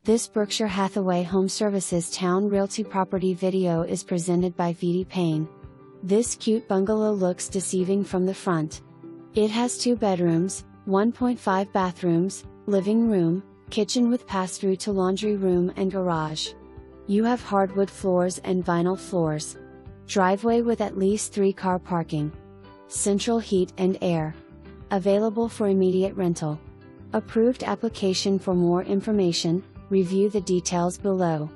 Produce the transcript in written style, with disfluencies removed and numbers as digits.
This Berkshire Hathaway HomeServices Towne Realty property video is presented by Vidi Payne. This cute bungalow looks deceiving from the front. It has 2 bedrooms, 1.5 bathrooms, living room, kitchen with pass-through to laundry room and garage. You have hardwood floors and vinyl floors. Driveway with at least 3 car parking. Central heat and air. Available for immediate rental. Approved application. For more information, review the details below.